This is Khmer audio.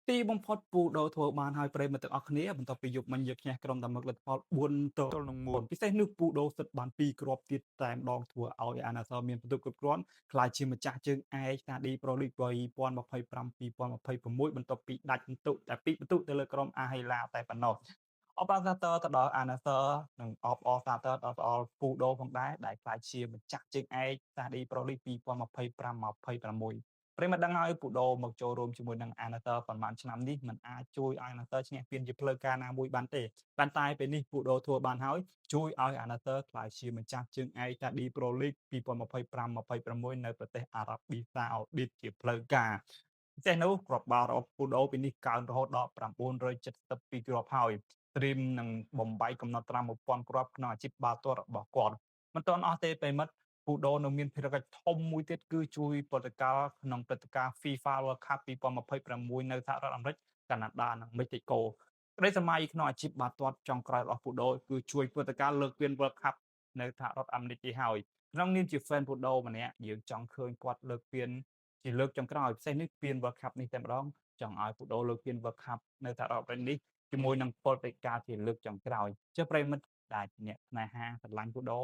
ទីបំផុតពូដូរធ្វើបានហើយប្រិយមិត្តទាំងអស់គ្នាបន្ទាប់ពីយកមិញយកឈ្នះក្រុមតែមកលទ្ធផល4-1ពិសេសនោះពូដូរសិតបាន2គ្រាប់ទៀតតែម្ដងធ្វើឲ្យអាណាសមានពិន្ទុគ្រប់គ្រាន់ក្លាយជាម្ចាស់ជើងឯក Stadi Pro League 2025-2026បន្ទាប់ពីដាច់ពិន្ទុតែ2ពិន្ទុទៅលើក្រុម Al Hilal តែប៉ុណ្ណោះអបអរសាទរទៅដល់អាណាសនិងអបអរសាទរដល់ពូដូរផងដែរដែលក្លាយជាម្ចាស់ជើងឯក Stadi Pro League 2025-26 ប្រិមត្តដឹងហើយពូដូមកចូលរួមជាមួយនឹងអាណាទ័រប៉ុន្មានឆ្នាំនេះមិនអាចជួយឲ្យអាណាទ័រឈ្នះពានជាផ្លូវការណាមួយបានទេប៉ុន្តែពេលនេះពូដូធ្វើបានហើយជួយឲ្យអាណាទ័រក្លាយជាម្ចាស់ជើងឯក Saudi Pro League 2025-26នៅប្រទេសអារ៉ាប៊ីសាអូឌីតជាផ្លូវការពិសេសនោះគ្រាប់បាល់របស់ពូដូពេលនេះកើនរហូតដល់972គ្រាប់ហើយត្រៀមនឹងបំបីកំណត់ត្រាំ1000គ្រាប់ក្នុងអាជីពបាល់ទាត់របស់គាត់មិនទាន់អស់ទេប្រិមិត្តពូដូនៅមានភារកិច្ចធំមួយទៀតគឺជួយពលរដ្ឋការក្នុងព្រឹត្តិការណ៍ FIFA World Cup 2026នៅសហរដ្ឋអាមេរិកកាណាដានិងមេxicoក្តីសម័យក្នុងអាជីពបាល់ទាត់ចុងក្រោយរបស់ពូដូគឺជួយព្រឹត្តិការណ៍លើកពាន World Cup នៅសហរដ្ឋអាមេរិកនេះហើយក្នុងនាមជា fan ពូដូម្នាក់យើងចង់ឃើញគាត់លើកពានជាលើកចុងក្រោយពិសេសនេះពាន World Cup នេះតែម្ដងចង់ឲ្យពូដូលើកពាន World Cup នៅសហរដ្ឋអាមេរិកនេះជាមួយនឹងពលរដ្ឋការជាលើកចុងក្រោយចុះប្រិមិត្តដែលអ្នកស្នេហាស្រឡាញ់ពូដូ